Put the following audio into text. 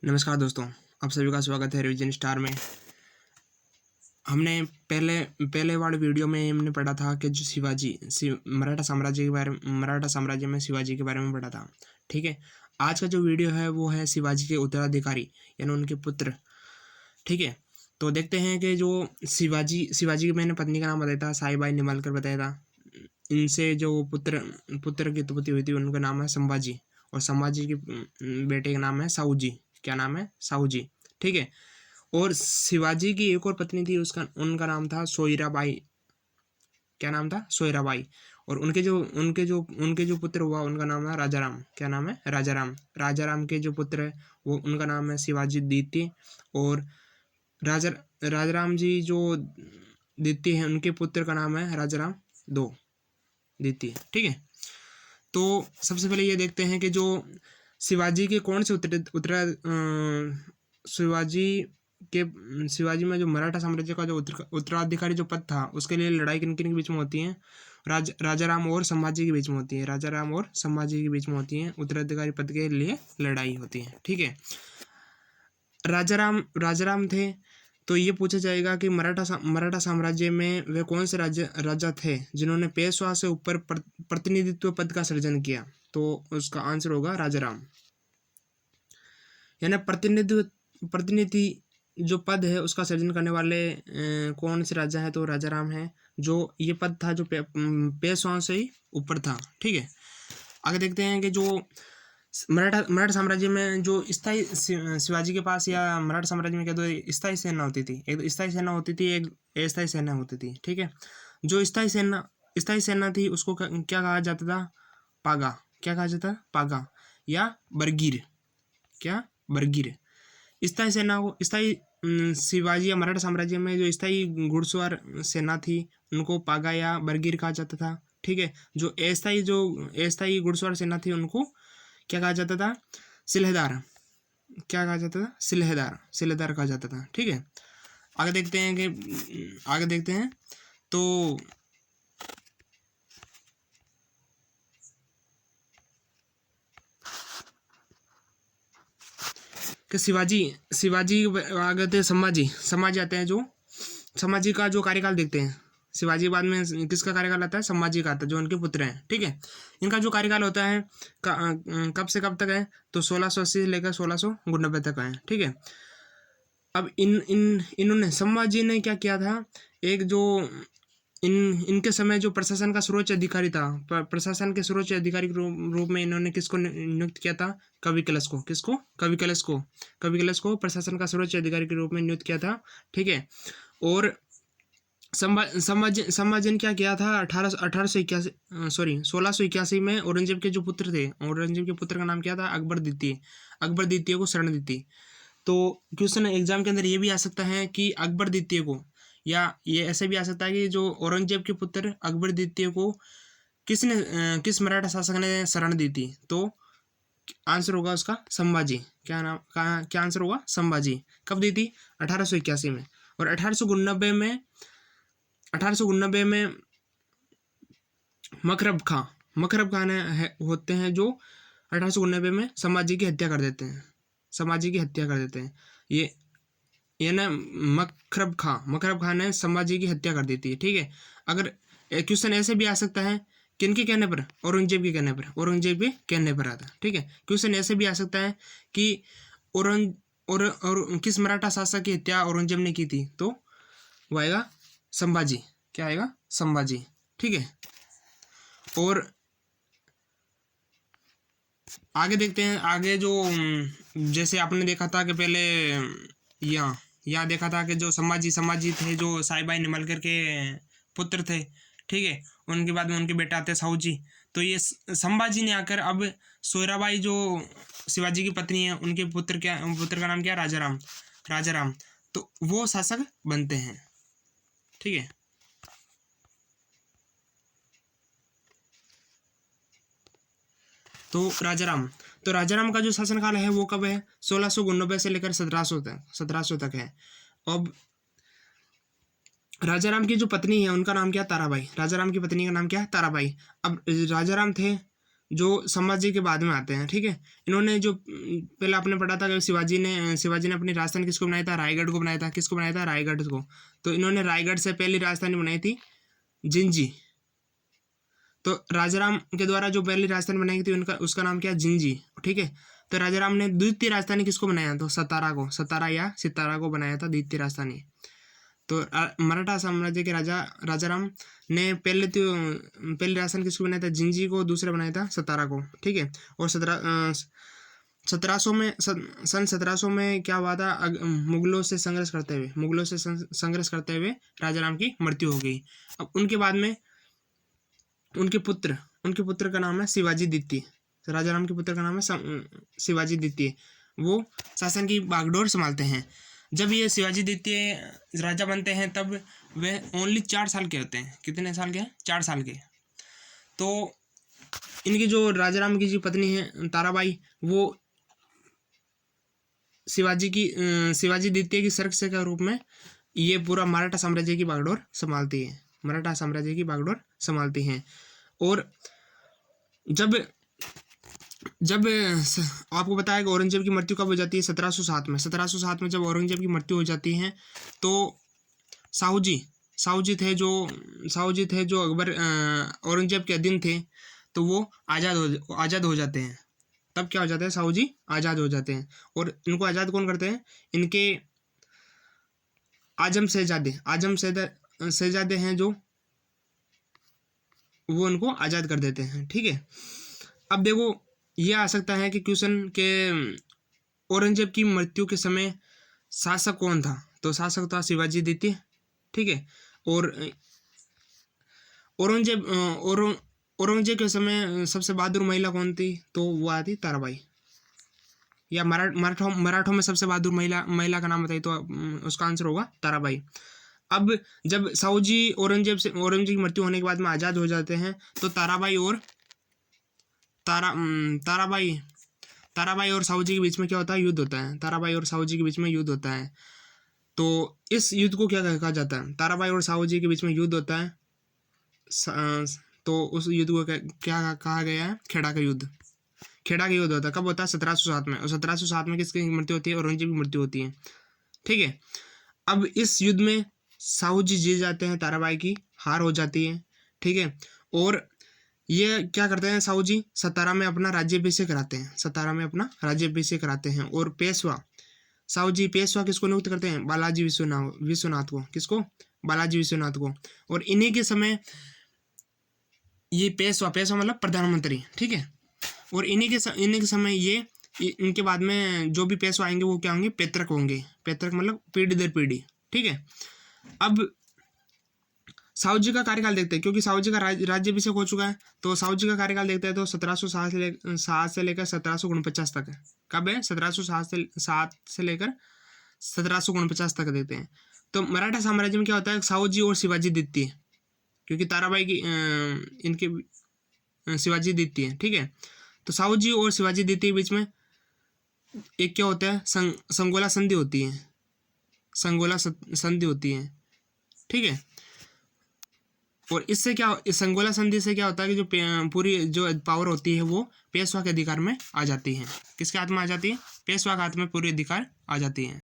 नमस्कार दोस्तों, आप सभी का स्वागत है रिविजन स्टार में। हमने पहले पहले वाले वीडियो में हमने पढ़ा था कि जो मराठा साम्राज्य में शिवाजी के बारे में पढ़ा था। ठीक है, आज का जो वीडियो है वो है शिवाजी के उत्तराधिकारी यानी उनके पुत्र। ठीक है, तो देखते हैं कि जो शिवाजी की मैंने पत्नी का नाम बताया था, साईबाई निमलकर बताया था। इनसे जो पुत्र की उत्पत्ति हुई थी उनका नाम है संभाजी, और संभाजी के बेटे का नाम है साहूजी। क्या नाम है? साहूजी। ठीक है, और शिवाजी की एक और पत्नी थी, उनका नाम था सोयराबाई। क्या नाम था? सोयराबाई। और उनके जो पुत्र हुआ उनका नाम है राजाराम। क्या नाम है? राजाराम। राजाराम के जो पुत्र है वो उनका नाम है शिवाजी द्वितीय। और राजाराम जी जो द्वितीय है उनके पुत्र का नाम है राजाराम दो द्वितीय। ठीक है, तो सबसे पहले ये देखते हैं कि जो शिवाजी के कौन से शिवाजी में जो मराठा साम्राज्य का जो उत्तराधिकारी जो पद था उसके लिए लड़ाई किन किन के बीच में होती है? राजाराम और संभाजी के बीच में होती है। राजाराम और संभाजी के बीच में होती है, उत्तराधिकारी पद के लिए लड़ाई होती है। ठीक है, राजाराम थे, तो ये पूछा जाएगा कि मराठा साम्राज्य में वे कौन से राजा थे जिन्होंने पेशवा से ऊपर प्रतिनिधित्व पद का सृजन किया? तो उसका आंसर होगा राजाराम। यानी प्रतिनिधि जो पद है उसका सृजन करने वाले कौन से राजा है? तो राजाराम है, जो ये पद था जो पेशवाओं से ही ऊपर था। ठीक है, आगे देखते हैं कि जो मराठा साम्राज्य में जो स्थायी शिवाजी के पास या मराठा साम्राज्य में क्या दो स्थायी सेना होती थी। एक स्थायी सेना होती थी, एक अस्थायी सेना होती थी। ठीक है, जो स्थायी सेना थी उसको क्या कहा जाता था? पागा। क्या कहा जाता? पागा या बरगीर। क्या? बरगीर। स्थायी शिवाजी या मराठा साम्राज्य में जो स्थायी घुड़सवार सेना थी उनको पागा या बरगीर कहा जाता था। ठीक है, जो अस्थायी घुड़सवार सेना थी उनको क्या कहा जाता था? सिलहदार। क्या कहा जाता था? सिलहदार कहा जाता था। ठीक है, आगे देखते हैं तो कि शिवाजी आगे थे संभाजी आते हैं। जो संभाजी का जो कार्यकाल देखते हैं, शिवाजी बाद में किसका कार्यकाल आता है? संभाजी का आता है, जो उनके पुत्र हैं। ठीक है, इनका जो कार्यकाल होता है कब से कब तक है? तो 1680 से लेकर 1689 तक है। ठीक है, अब इन्होंने संभाजी ने क्या किया था? एक जो इनके समय जो प्रशासन का सर्वोच्च अधिकारी था, प्रशासन के सर्वोच्च अधिकारी के रूप में इन्होंने किसको नियुक्त किया था? कवि कलश को। किसको? कवि कलश को प्रशासन का सर्वोच्च अधिकारी के रूप में नियुक्त किया था। ठीक है, और संभाजी ने क्या किया था? 1681 में औरंगजेब के जो पुत्र थे, औरंगजेब के पुत्र का नाम क्या था? अकबर द्वितीय को शरण दी थी। तो क्वेश्चन एग्जाम के अंदर ये भी आ सकता है कि अकबर द्वितीय को, या ये ऐसे भी आ सकता है कि जो औरंगजेब के पुत्र अकबर द्वितीय को किस मराठा शासक ने शरण दी थी? तो आंसर होगा उसका संभाजी। क्या आंसर होगा? संभाजी। कब दी थी? 1881 में। और 1889 में मकरब खान होते हैं जो 1889 में संभाजी की हत्या कर देते हैं। ये ना मकरब खान ने संभाजी की हत्या कर दी थी। ठीक है, अगर क्वेश्चन ऐसे भी आ सकता है, किनके कहने पर? औरंगजेब के कहने पर आता है। ठीक है, क्वेश्चन ऐसे भी आ सकता है कि और किस मराठा शासक की हत्या औरंगजेब ने की थी? तो वो आएगा संभाजी। क्या आएगा? संभाजी। ठीक है, और आगे देखते हैं। आगे जो जैसे आपने देखा था कि पहले यहाँ देखा था कि जो संभाजी थे जो साईबाई निमलकर के पुत्र थे। ठीक है, उनके बाद में उनके बेटा आते साहूजी। तो ये संभाजी ने आकर अब सोयराबाई जो शिवाजी की पत्नी है उनके पुत्र का नाम क्या? राजाराम। तो वो शासक बनते हैं। ठीक है, तो राजाराम का जो शासनकाल है वो कब है? 1689 से लेकर 1700 तक है। अब राजाराम की जो पत्नी है उनका नाम क्या? ताराबाई। राजाराम की पत्नी का नाम क्या है? ताराबाई। अब राजाराम थे जो संभाजी के बाद में आते हैं, ठीक है। इन्होंने जो पहले आपने पढ़ा था कि शिवाजी ने अपनी राजधानी किसको बनाया था, रायगढ़ को बनाया था। किसको बनाया था, रायगढ़ को। तो इन्होंने रायगढ़ से पहली राजधानी बनाई थी जिंजी। तो राजाराम के द्वारा जो पहली राजधानी बनाई थी उसका नाम क्या, जिंजी, ठीक है। तो राजाराम ने द्वितीय राजधानी किसको बनाया, तो सतारा को, सतारा या सितारा को बनाया था द्वितीय राजधानी। तो मराठा साम्राज्य के राजाराम ने पहली राजधानी किसको बनाया था, जिंजी को, दूसरा बनाया था सतारा को, ठीक है। और 1700 में क्या हुआ था, मुगलों से संघर्ष करते हुए राजाराम की मृत्यु हो गई। अब उनके बाद में उनके पुत्र का नाम है शिवाजी द्वितीय। राजाराम के पुत्र का नाम है शिवाजी द्वितीय। वो शासन की बागडोर संभालते हैं। जब ये शिवाजी द्वितीय राजा बनते हैं तब वे ओनली 4 साल के होते हैं। कितने साल के हैं, 4 साल के। तो इनकी जो राजाराम की जो पत्नी है ताराबाई, वो शिवाजी द्वितीय की सर्क के रूप में ये पूरा मराठा साम्राज्य की बागडोर संभालती हैं। और जब आपको बताया कि औरंगजेब की मृत्यु कब हो जाती है, 1707 में। 1707 में जब औरंगजेब की मृत्यु हो जाती है तो साहू जी थे जो अकबर औरंगजेब के अधीन थे, तो वो आज़ाद हो जाते हैं। तब क्या हो जाता है, साहू जी आज़ाद हो जाते हैं। और इनको आज़ाद कौन करते हैं, इनके आजम शहजादे हैं जो, वो उनको आज़ाद कर देते हैं, ठीक है। अब देखो ये आ सकता है कि क्वेश्चन के औरंगजेब की मृत्यु के समय शासक कौन था, तो शासक था शिवाजी द्वितीय, ठीक है। और औरंगजेब के समय सबसे बहादुर महिला कौन थी, तो वो आती ताराबाई। या मराठों में सबसे बहादुर महिला का नाम बताइए, तो उसका आंसर होगा ताराबाई। अब जब साहू जी औरंगजेब की मृत्यु होने के बाद में आज़ाद हो जाते हैं, तो ताराबाई और साहू जी के बीच में क्या होता है, युद्ध होता है। ताराबाई और साहू जी के बीच में युद्ध होता है। तो इस युद्ध को क्या कहा जाता है, ताराबाई और साहू जी के बीच में युद्ध होता है, तो उस युद्ध को क्या कहा गया है, खेड़ा का युद्ध होता है। कब होता है, 1707 में। और 1707 में किसकी मृत्यु होती है, औरंगजेब की मृत्यु होती है, ठीक है। अब इस युद्ध में साहू जी जीत जाते हैं, ताराबाई की हार हो जाती है, ठीक है। और ये क्या करते हैं, साहू जी सतारा में अपना राज्याभिषेक कराते हैं। और साहू जी पेशवा किसको नियुक्त करते हैं, बालाजी विश्वनाथ को। किसको, बालाजी विश्वनाथ को। और इन्हीं के समय ये पेशवा मतलब प्रधानमंत्री, ठीक है। और इन्हीं के समय ये, इनके बाद में जो भी पेशवा आएंगे वो क्या होंगे, पैतृक होंगे। पैतृक मतलब पीढ़ी दर पीढ़ी, ठीक है। अब साहू जी का कार्यकाल देखते हैं, क्योंकि साहू जी का राज्याभिषेक हो चुका है। तो साहू जी का कार्यकाल देखते हैं, तो 1707 से लेकर 1749 तक। कब है, 1707 से लेकर 1749 तक देखते हैं। तो मराठा साम्राज्य में क्या होता है, साहू जी और शिवाजी द्वितीय, क्योंकि ताराबाई की इनके शिवाजी द्वितीय, ठीक है। तो साहू जी और शिवाजी द्वितीय के बीच में एक क्या होता है, संगोला संधि होती है, ठीक है। और इससे क्या, इस संगोला संधि से क्या होता है कि जो पूरी जो पावर होती है वो पेशवा के अधिकार में आ जाती है। किसके हाथ में आ जाती है, पेशवा के हाथ में पूरी अधिकार आ जाती है।